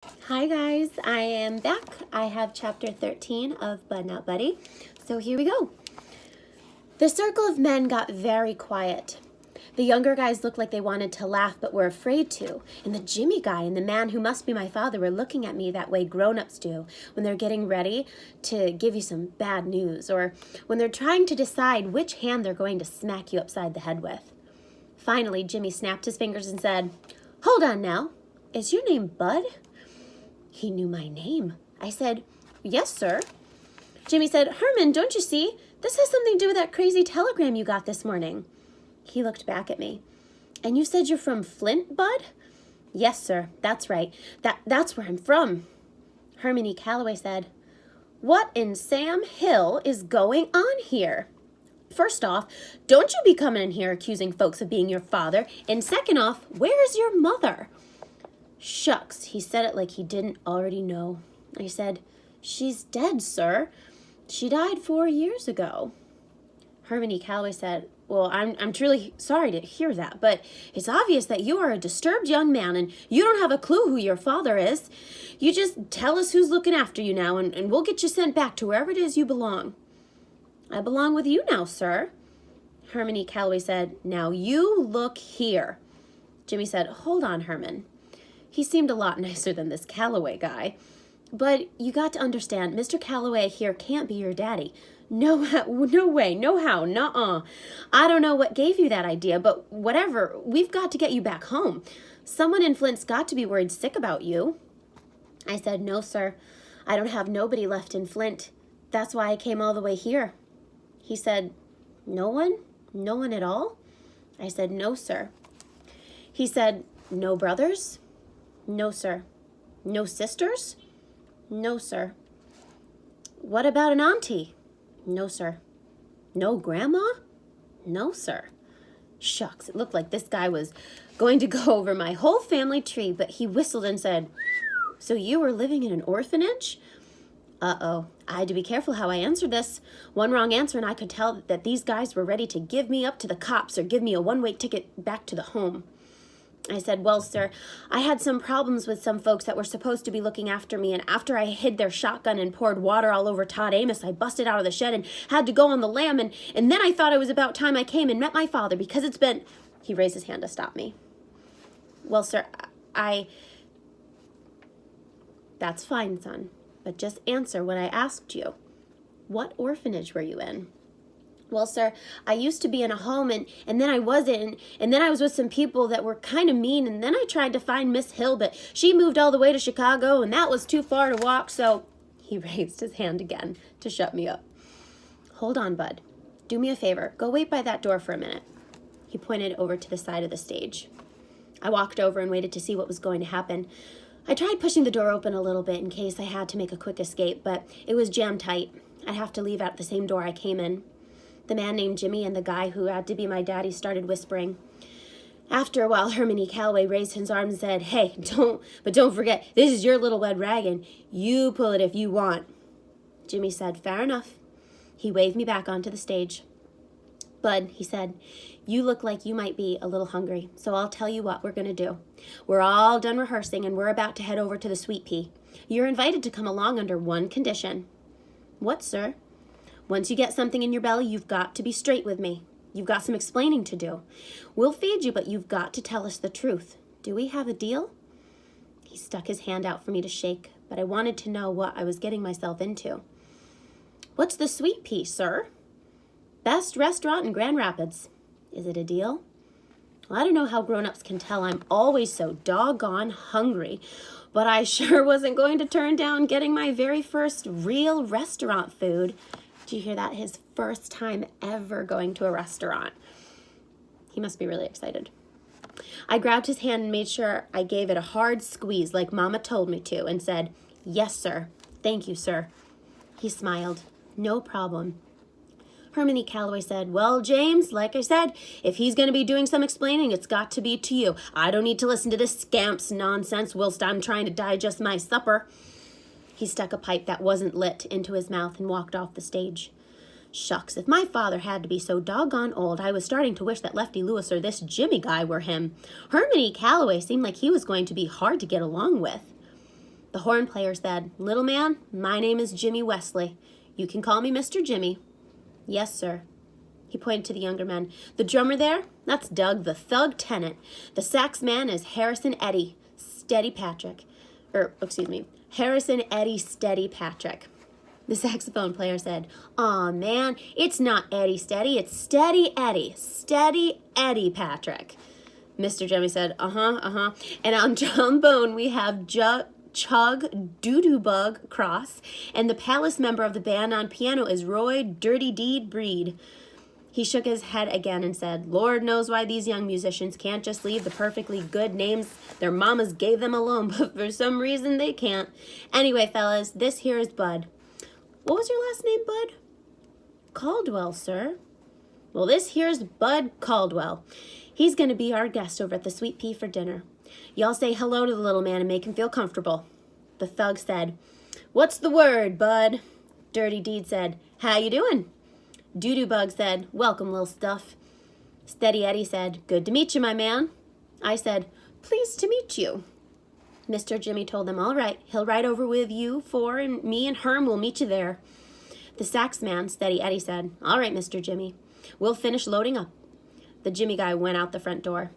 Hi guys, I am back. I have chapter 13 of Bud Not Buddy. So here we go. The circle of men got very quiet. The younger guys looked like they wanted to laugh but were afraid to. And the Jimmy guy and the man who must be my father were looking at me that way grown-ups do when they're getting ready to give you some bad news or when they're trying to decide which hand they're going to smack you upside the head with. Finally, Jimmy snapped his fingers and said, "Hold on now. Is your name Bud?" He knew my name. I said, "Yes, sir." Jimmy said, "Herman, don't you see? This has something to do with that crazy telegram you got this morning." He looked back at me. "And you said you're from Flint, Bud?" "Yes, sir. That's right. That's where I'm from." Herminia Callaway said, "What in Sam Hill is going on here? First off, don't you be coming in here accusing folks of being your father. And second off, where's your mother?" "Shucks," he said it like he didn't already know. I said, "She's dead, sir. She died 4 years ago." Herminia Callaway said, "Well, I'm truly sorry to hear that, but it's obvious that you are a disturbed young man and you don't have a clue who your father is. You just tell us who's looking after you now and we'll get you sent back to wherever it is you belong." "I belong with you now, sir." Herminia Callaway said, "Now you look here." Jimmy said, "Hold on, Herman." He seemed a lot nicer than this Callaway guy. "But you got to understand, Mr. Callaway here can't be your daddy. No way, no how, nuh-uh. I don't know what gave you that idea, but whatever, we've got to get you back home. Someone in Flint's got to be worried sick about you." I said, "No, sir. I don't have nobody left in Flint. That's why I came all the way here." He said, "No one? No one at all?" I said, "No, sir." He said, "No brothers?" "No, sir." "No sisters?" "No, sir." "What about an auntie?" "No, sir." "No grandma?" "No, sir." Shucks, it looked like this guy was going to go over my whole family tree, but he whistled and said, "So you were living in an orphanage?" Uh-oh, I had to be careful how I answered this. One wrong answer and I could tell that these guys were ready to give me up to the cops or give me a one-way ticket back to the home. I said, "Well, sir, I had some problems with some folks that were supposed to be looking after me, and after I hid their shotgun and poured water all over Todd Amos, I busted out of the shed and had to go on the lam, and then I thought it was about time I came and met my father, because it's been—" He raised his hand to stop me. "Well, sir, That's fine, son, but just answer what I asked you. What orphanage were you in?" "Well, sir, I used to be in a home, and then I wasn't, and then I was with some people that were kind of mean, and then I tried to find Miss Hill, but she moved all the way to Chicago, and that was too far to walk, so—" He raised his hand again to shut me up. "Hold on, Bud. Do me a favor. Go wait by that door for a minute." He pointed over to the side of the stage. I walked over and waited to see what was going to happen. I tried pushing the door open a little bit in case I had to make a quick escape, but it was jammed tight. I'd have to leave out the same door I came in. The man named Jimmy and the guy who had to be my daddy started whispering. After a while, Herminia Callaway raised his arm and said, "Hey, don't forget, this is your little red rag, and you pull it if you want." Jimmy said, "Fair enough." He waved me back onto the stage. "Bud," he said, "you look like you might be a little hungry, so I'll tell you what we're going to do. We're all done rehearsing, and we're about to head over to the Sweet Pea. You're invited to come along under one condition." "What, sir?" "Once you get something in your belly, you've got to be straight with me. You've got some explaining to do. We'll feed you, but you've got to tell us the truth. Do we have a deal?" He stuck his hand out for me to shake, but I wanted to know what I was getting myself into. "What's the Sweet Pea, sir?" "Best restaurant in Grand Rapids." "Is it a deal?" Well, I don't know how grown-ups can tell I'm always so doggone hungry, but I sure wasn't going to turn down getting my very first real restaurant food. Did you hear that? His first time ever going to a restaurant. He must be really excited. I grabbed his hand and made sure I gave it a hard squeeze like Mama told me to and said, "Yes, sir. Thank you, sir." He smiled. "No problem." Herminia Callaway said, "Well, James, like I said, if he's going to be doing some explaining, it's got to be to you. I don't need to listen to this scamp's nonsense whilst I'm trying to digest my supper." He stuck a pipe that wasn't lit into his mouth and walked off the stage. Shucks, if my father had to be so doggone old, I was starting to wish that Lefty Lewis or this Jimmy guy were him. Herminia Callaway seemed like he was going to be hard to get along with. The horn player said, "Little man, my name is Jimmy Wesley. You can call me Mr. Jimmy." "Yes, sir." He pointed to the younger men. "The drummer there, that's Doug, the thug tenant. The sax man is Harrison Eddie Steady Patrick. Harrison Eddie Steady Patrick." The saxophone player said, "Aw, man, it's not Eddie Steady, it's Steady Eddie Patrick." Mr. Jimmy said, "And on trombone we have Chug Doo-Doo Bug Cross, and the palace member of the band on piano is Roy Dirty Deed Breed." He shook his head again and said, "Lord knows why these young musicians can't just leave the perfectly good names their mamas gave them alone, but for some reason they can't. Anyway, fellas, this here is Bud." "What was your last name, Bud?" "Caldwell, sir." "Well, this here's Bud Caldwell. He's going to be our guest over at the Sweet Pea for dinner. Y'all say hello to the little man and make him feel comfortable." The thug said, "What's the word, Bud?" Dirty Deed said, "How you doing?" Doo-Doo Bug said, "Welcome, little stuff." Steady Eddie said, "Good to meet you, my man." I said, "Pleased to meet you." Mr. Jimmy told them, "All right, he'll ride over with you four, and me and Herm will meet you there." The sax man, Steady Eddie, said, "All right, Mr. Jimmy, we'll finish loading up." The Jimmy guy went out the front door.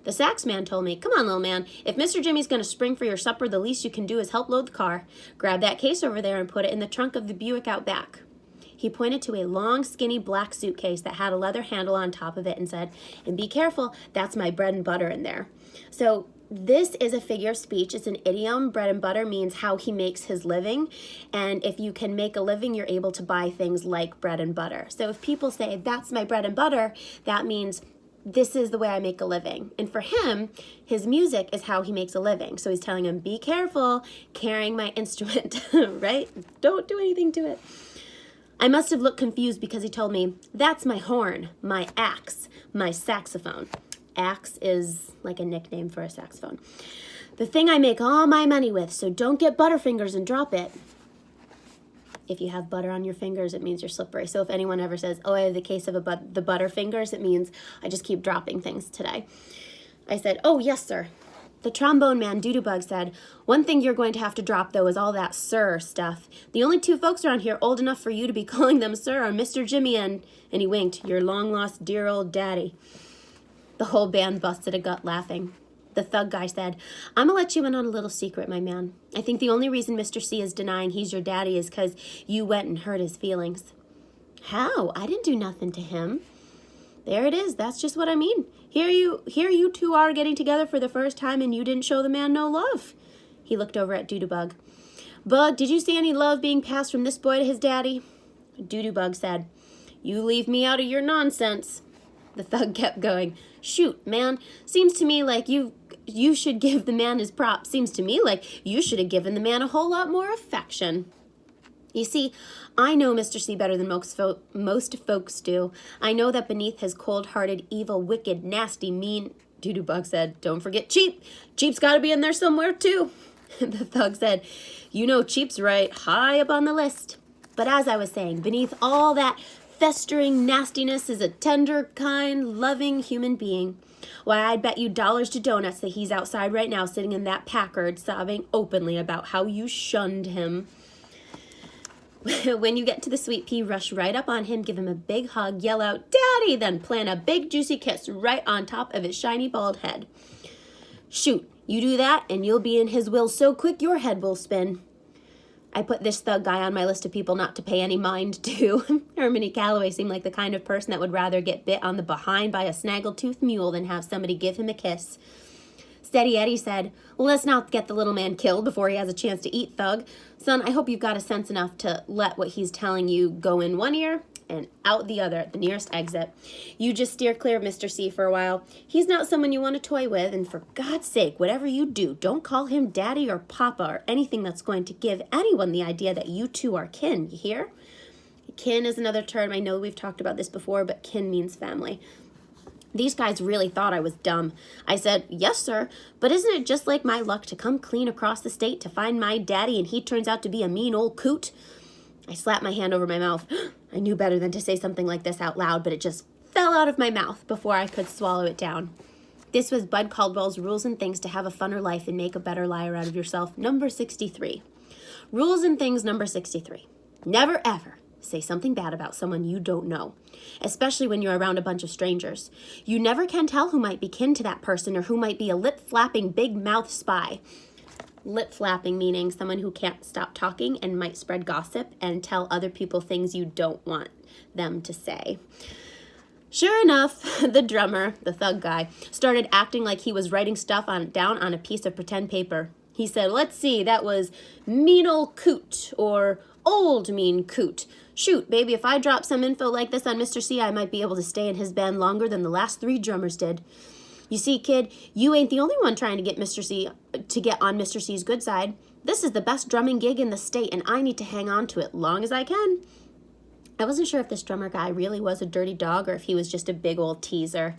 The sax man told me, "Come on, little man. If Mr. Jimmy's going to spring for your supper, the least you can do is help load the car. Grab that case over there and put it in the trunk of the Buick out back." He pointed to a long, skinny black suitcase that had a leather handle on top of it and said, "And be careful, that's my bread and butter in there." So this is a figure of speech. It's an idiom. Bread and butter means how he makes his living. And if you can make a living, you're able to buy things like bread and butter. So if people say, "That's my bread and butter," that means this is the way I make a living. And for him, his music is how he makes a living. So he's telling him, "Be careful carrying my instrument," right? Don't do anything to it. I must have looked confused because he told me, "That's my horn, my axe, my saxophone." Axe is like a nickname for a saxophone. "The thing I make all my money with, so don't get butterfingers and drop it." If you have butter on your fingers, it means you're slippery. So if anyone ever says, "Oh, I have the case of the butterfingers," it means I just keep dropping things today. I said, "Oh, yes, sir." The trombone man, Doo-Doo Bug, said, "One thing you're going to have to drop, though, is all that sir stuff. The only two folks around here old enough for you to be calling them sir are Mr. Jimmy and he winked, "your long-lost dear old daddy." The whole band busted a gut laughing. The thug guy said, "I'm going to let you in on a little secret, my man. I think the only reason Mr. C is denying he's your daddy is because you went and hurt his feelings." "How? I didn't do nothing to him." "There it is. That's just what I mean. Here you two are getting together for the first time and you didn't show the man no love." He looked over at Doo-Doo Bug. "Bug, did you see any love being passed from this boy to his daddy?" Doo-Doo Bug said, "You leave me out of your nonsense." The thug kept going, "Shoot, man, seems to me like you should give the man his props. Seems to me like you should have given the man a whole lot more affection. You see, I know Mr. C better than most folks do. I know that beneath his cold-hearted, evil, wicked, nasty, mean..." Doo-Doo Bug said, "Don't forget Cheap. Cheap's got to be in there somewhere, too." The thug said, "You know Cheap's right high up on the list. But as I was saying, beneath all that festering nastiness is a tender, kind, loving human being. Why, I'd bet you dollars to donuts that he's outside right now sitting in that Packard sobbing openly about how you shunned him. When you get to the Sweet Pea, rush right up on him, give him a big hug, yell out, 'Daddy!' then plant a big juicy kiss right on top of his shiny bald head. Shoot, you do that and you'll be in his will so quick your head will spin." I put this thug guy on my list of people not to pay any mind to. Herminia Callaway seemed like the kind of person that would rather get bit on the behind by a snaggletooth mule than have somebody give him a kiss. Steady Eddie said, "Well, let's not get the little man killed before he has a chance to eat, Thug. Son, I hope you've got a sense enough to let what he's telling you go in one ear and out the other at the nearest exit. You just steer clear of Mr. C for a while. He's not someone you want to toy with, and for God's sake, whatever you do, don't call him Daddy or Papa or anything that's going to give anyone the idea that you two are kin, you hear? Kin is another term. I know we've talked about this before, but kin means family." These guys really thought I was dumb. I said, "Yes, sir, but isn't it just like my luck to come clean across the state to find my daddy and he turns out to be a mean old coot?" I slapped my hand over my mouth. I knew better than to say something like this out loud, but it just fell out of my mouth before I could swallow it down. This was Bud Caldwell's Rules and Things to Have a Funner Life and Make a Better Liar Out of Yourself, number 63. Rules and Things number 63. Never ever say something bad about someone you don't know, especially when you're around a bunch of strangers. You never can tell who might be kin to that person or who might be a lip-flapping, big-mouth spy. Lip-flapping meaning someone who can't stop talking and might spread gossip and tell other people things you don't want them to say. Sure enough, the drummer, the thug guy, started acting like he was writing stuff down on a piece of pretend paper. He said, let's see, that was mean old coot or old mean coot. Shoot, baby, if I drop some info like this on Mr. C, I might be able to stay in his band longer than the last 3 drummers did. You see, kid, you ain't the only one trying to get Mr. C to get on Mr. C's good side. This is the best drumming gig in the state, and I need to hang on to it long as I can. I wasn't sure if this drummer guy really was a dirty dog or if he was just a big old teaser.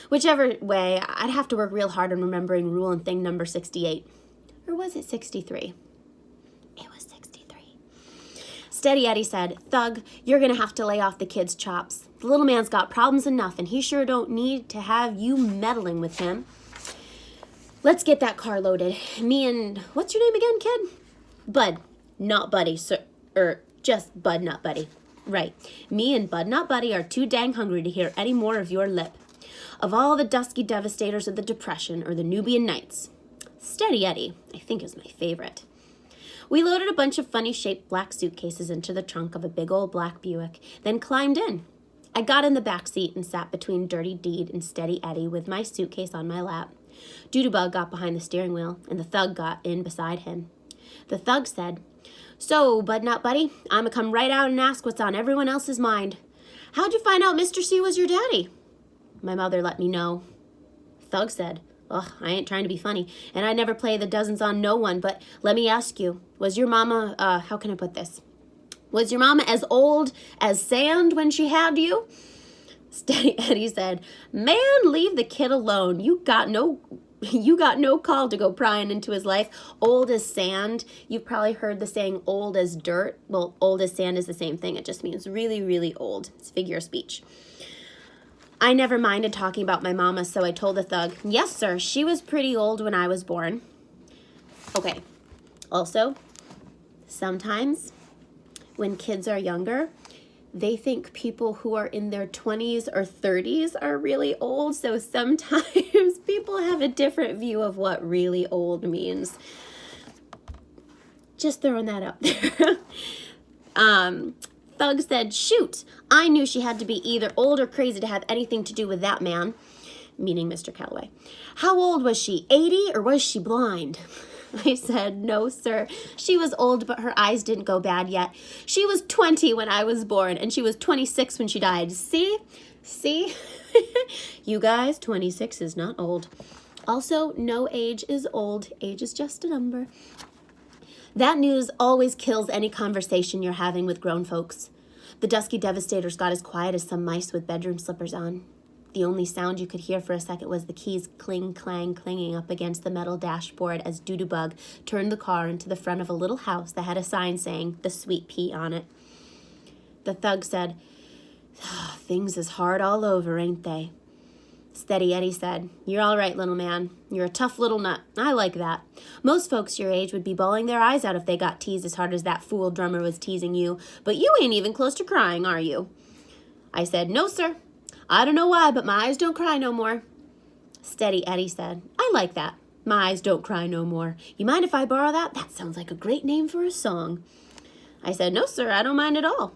Whichever way, I'd have to work real hard on remembering rule and thing number 68. Or was it 63? It was 63. Steady Eddie said, Thug, you're going to have to lay off the kid's chops. The little man's got problems enough, and he sure don't need to have you meddling with him. Let's get that car loaded. Me and, what's your name again, kid? Bud, not Buddy, sir. Just Bud, not Buddy. Right. Me and Bud Not Buddy are too dang hungry to hear any more of your lip. Of all the dusky devastators of the Depression or the Nubian Nights, Steady Eddie, I think, is my favorite. We loaded a bunch of funny-shaped black suitcases into the trunk of a big old black Buick, then climbed in. I got in the back seat and sat between Dirty Deed and Steady Eddie with my suitcase on my lap. Doodlebug got behind the steering wheel, and the thug got in beside him. The thug said, So, Bud Not Buddy, I'm gonna come right out and ask what's on everyone else's mind. How'd you find out Mr. C was your daddy? My mother let me know. Thug said, Ugh, I ain't trying to be funny, and I never play the dozens on no one, but let me ask you, was your mama, how can I put this? Was your mama as old as sand when she had you? Steady Eddie said, Man, leave the kid alone. You got no call to go prying into his life. Old as sand. You've probably heard the saying old as dirt. Well, old as sand is the same thing. It just means really, really old. It's figure of speech. I never minded talking about my mama, so I told the thug, Yes, sir, she was pretty old when I was born. Okay. Also, sometimes when kids are younger, they think people who are in their 20s or 30s are really old, so sometimes people have a different view of what really old means. Just throwing that out there. Thug said, Shoot, I knew she had to be either old or crazy to have anything to do with that man, meaning Mr. Callaway. How old was she, 80, or was she blind? I said, No, sir. She was old, but her eyes didn't go bad yet. She was 20 when I was born, and she was 26 when she died. See? You guys, 26 is not old. Also, no age is old. Age is just a number. That news always kills any conversation you're having with grown folks. The dusky devastators got as quiet as some mice with bedroom slippers on. The only sound you could hear for a second was the keys cling-clang clanging up against the metal dashboard as Doodlebug turned the car into the front of a little house that had a sign saying, The Sweet Pea on it. The thug said, Things is hard all over, ain't they? Steady Eddie said, You're all right, little man. You're a tough little nut. I like that. Most folks your age would be bawling their eyes out if they got teased as hard as that fool drummer was teasing you, but you ain't even close to crying, are you? I said, No, sir. I don't know why, but my eyes don't cry no more. Steady Eddie said, I like that. My eyes don't cry no more. You mind if I borrow that? That sounds like a great name for a song. I said, No, sir, I don't mind at all.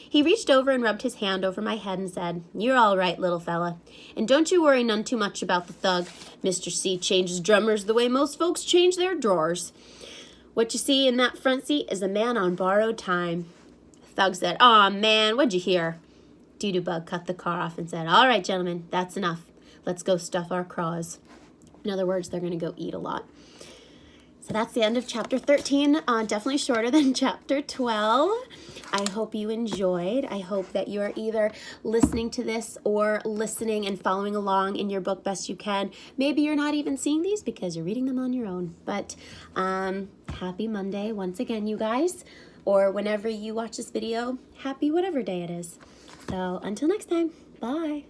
He reached over and rubbed his hand over my head and said, You're all right, little fella. And don't you worry none too much about the thug. Mr. C changes drummers the way most folks change their drawers. What you see in that front seat is a man on borrowed time. Thug said, Aw, man, what'd you hear? Doodlebug cut the car off and said, All right, gentlemen, that's enough. Let's go stuff our craws. In other words, they're going to go eat a lot. So that's the end of chapter 13. Definitely shorter than chapter 12. I hope you enjoyed. I hope that you're either listening to this or listening and following along in your book best you can. Maybe you're not even seeing these because you're reading them on your own. But happy Monday once again, you guys. Or whenever you watch this video, happy whatever day it is. So until next time, bye.